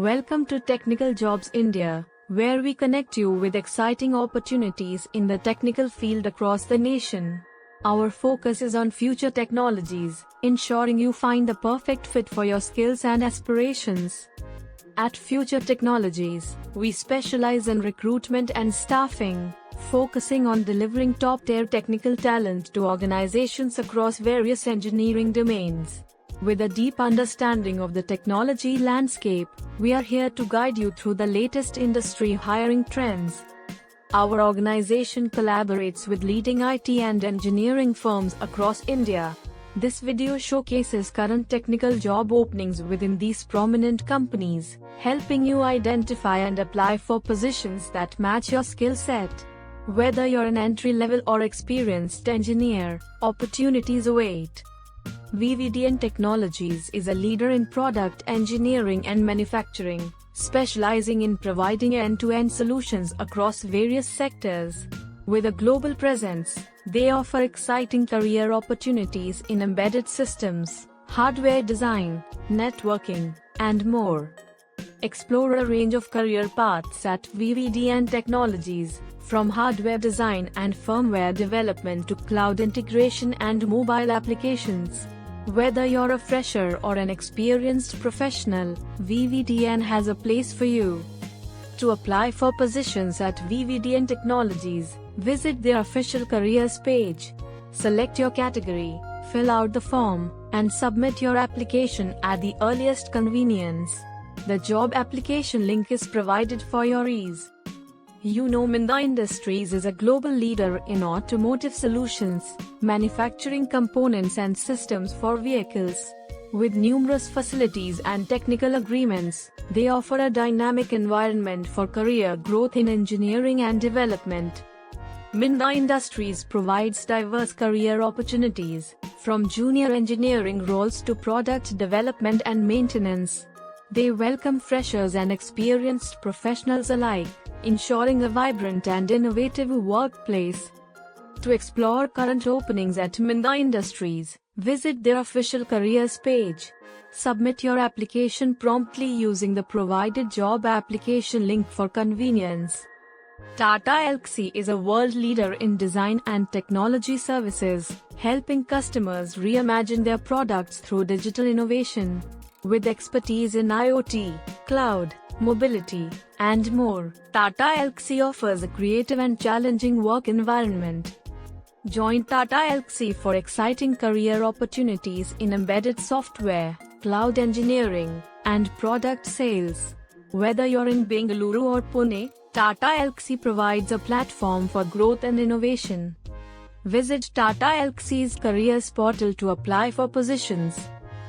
Welcome to Technical Jobs India, where we connect you with exciting opportunities in the technical field across the nation. Our focus is on future technologies, ensuring you find the perfect fit for your skills and aspirations. At Future Technologies, we specialize in recruitment and staffing, focusing on delivering top-tier technical talent to organizations across various engineering domains. With a deep understanding of the technology landscape, we are here to guide you through the latest industry hiring trends. Our organization collaborates with leading IT and engineering firms across India. This video showcases current technical job openings within these prominent companies, helping you identify and apply for positions that match your skill set. Whether you're an entry-level or experienced engineer, opportunities await. VVDN Technologies is a leader in product engineering and manufacturing, specializing in providing end-to-end solutions across various sectors. With a global presence, they offer exciting career opportunities in embedded systems, hardware design, networking, and more. Explore a range of career paths at VVDN Technologies, from hardware design and firmware development to cloud integration and mobile applications. Whether you're a fresher or an experienced professional, VVDN has a place for you. To apply for positions at VVDN Technologies, visit their official careers page. Select your category, fill out the form, and submit your application at the earliest convenience. The job application link is provided for your ease. Minda Industries is a global leader in automotive solutions, manufacturing components and systems for vehicles. With numerous facilities and technical agreements, they offer a dynamic environment for career growth in engineering and development. Minda Industries provides diverse career opportunities, from junior engineering roles to product development and maintenance. They welcome freshers and experienced professionals alike, ensuring a vibrant and innovative workplace. To explore current openings at Minda Industries, visit their official careers page. Submit your application promptly using the provided job application link for convenience. Tata Elxsi is a world leader in design and technology services, helping customers reimagine their products through digital innovation. With expertise in IoT, cloud, mobility, and more, Tata Elxsi offers a creative and challenging work environment. Join Tata Elxsi for exciting career opportunities in embedded software, cloud engineering, and product sales. Whether you're in Bengaluru or Pune, Tata Elxsi provides a platform for growth and innovation. Visit Tata Elxsi's careers portal to apply for positions.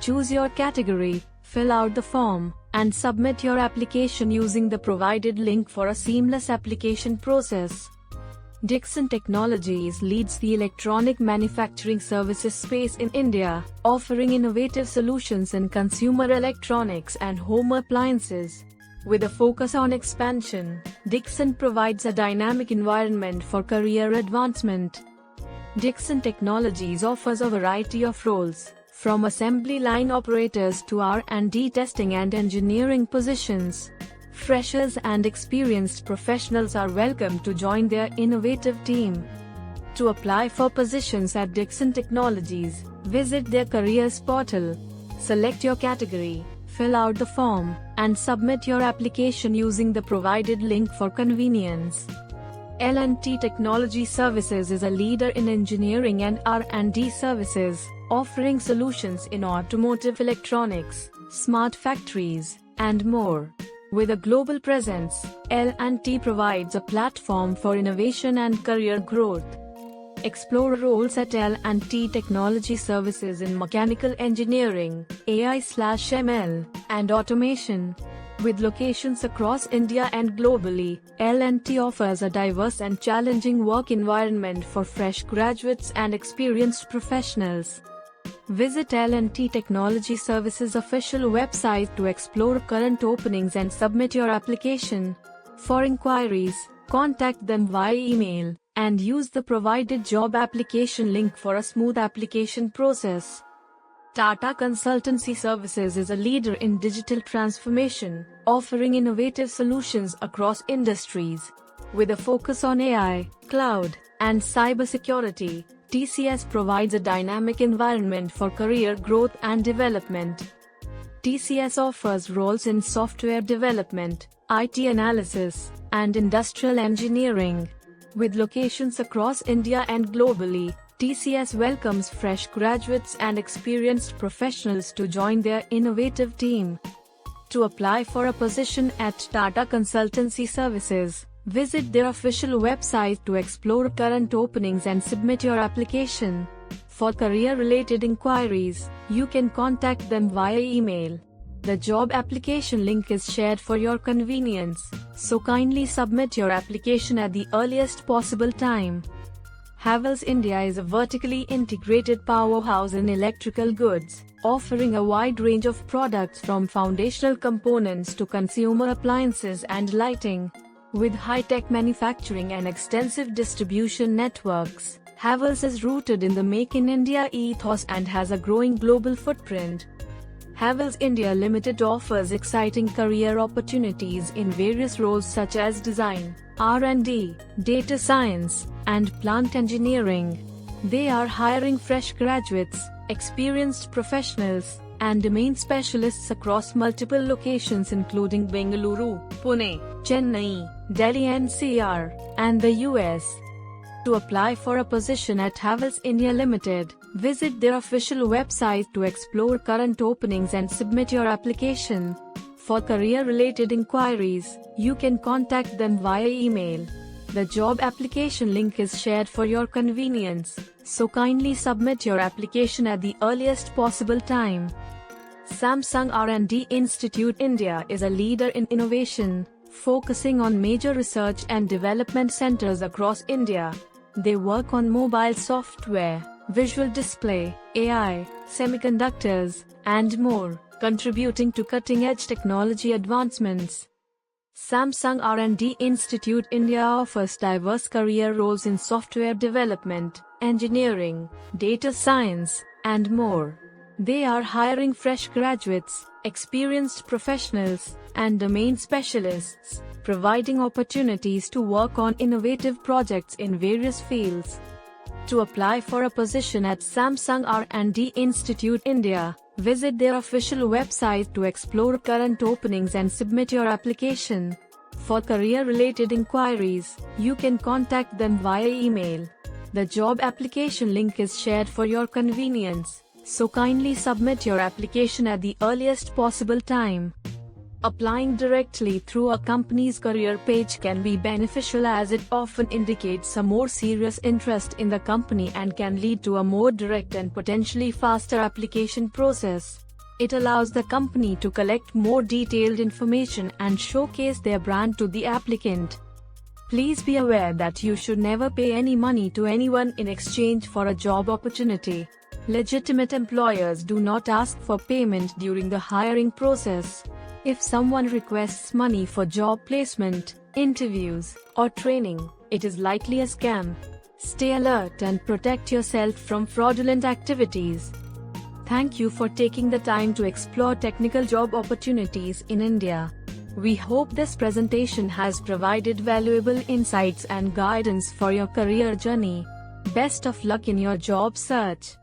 Choose your category, fill out the form, and submit your application using the provided link for a seamless application process. Dixon Technologies leads the electronic manufacturing services space in India, offering innovative solutions in consumer electronics and home appliances. With a focus on expansion, Dixon provides a dynamic environment for career advancement. Dixon Technologies offers a variety of roles, from assembly line operators to R&D testing and engineering positions. Freshers and experienced professionals are welcome to join their innovative team. To apply for positions at Dixon Technologies, visit their careers portal. Select your category, fill out the form, and submit your application using the provided link for convenience. L&T Technology Services is a leader in engineering and R&D services, offering solutions in automotive electronics, smart factories, and more. With a global presence, L&T provides a platform for innovation and career growth. Explore roles at L&T Technology Services in mechanical engineering, AI/ML, and automation. With locations across India and globally, L&T offers a diverse and challenging work environment for fresh graduates and experienced professionals. Visit L&T Technology Services official website to explore current openings and submit your application. For inquiries, contact them via email, and use the provided job application link for a smooth application process. Tata Consultancy Services is a leader in digital transformation, offering innovative solutions across industries. With a focus on AI, cloud, and cybersecurity, TCS provides a dynamic environment for career growth and development. TCS offers roles in software development, IT analysis, and industrial engineering. With locations across India and globally, TCS welcomes fresh graduates and experienced professionals to join their innovative team. To apply for a position at Tata Consultancy Services, visit their official website to explore current openings and submit your application. For career-related inquiries, you can contact them via email. The job application link is shared for your convenience, so kindly submit your application at the earliest possible time. Havells India is a vertically integrated powerhouse in electrical goods, offering a wide range of products from foundational components to consumer appliances and lighting. With high-tech manufacturing and extensive distribution networks, Havells is rooted in the Make in India ethos and has a growing global footprint. Havells India Limited offers exciting career opportunities in various roles such as design, R&D, data science, and plant engineering. They are hiring fresh graduates, experienced professionals, and domain specialists across multiple locations including Bengaluru, Pune, Chennai, Delhi NCR, and the US. To apply for a position at Havells India Limited, visit their official website to explore current openings and submit your application. For career-related inquiries, you can contact them via email. The job application link is shared for your convenience, so kindly submit your application at the earliest possible time. Samsung R&D Institute India is a leader in innovation, focusing on major research and development centers across India. They work on mobile software, visual display, AI, semiconductors, and more, contributing to cutting-edge technology advancements. Samsung R&D Institute India offers diverse career roles in software development, engineering, data science, and more. They are hiring fresh graduates, experienced professionals, and domain specialists, providing opportunities to work on innovative projects in various fields. To apply for a position at Samsung R&D Institute India, visit their official website to explore current openings and submit your application. For career-related inquiries, you can contact them via email. The job application link is shared for your convenience, so kindly submit your application at the earliest possible time. Applying directly through a company's career page can be beneficial as it often indicates a more serious interest in the company and can lead to a more direct and potentially faster application process. It allows the company to collect more detailed information and showcase their brand to the applicant. Please be aware that you should never pay any money to anyone in exchange for a job opportunity. Legitimate employers do not ask for payment during the hiring process. If someone requests money for job placement, interviews, or training, it is likely a scam. Stay alert and protect yourself from fraudulent activities. Thank you for taking the time to explore technical job opportunities in India. We hope this presentation has provided valuable insights and guidance for your career journey. Best of luck in your job search.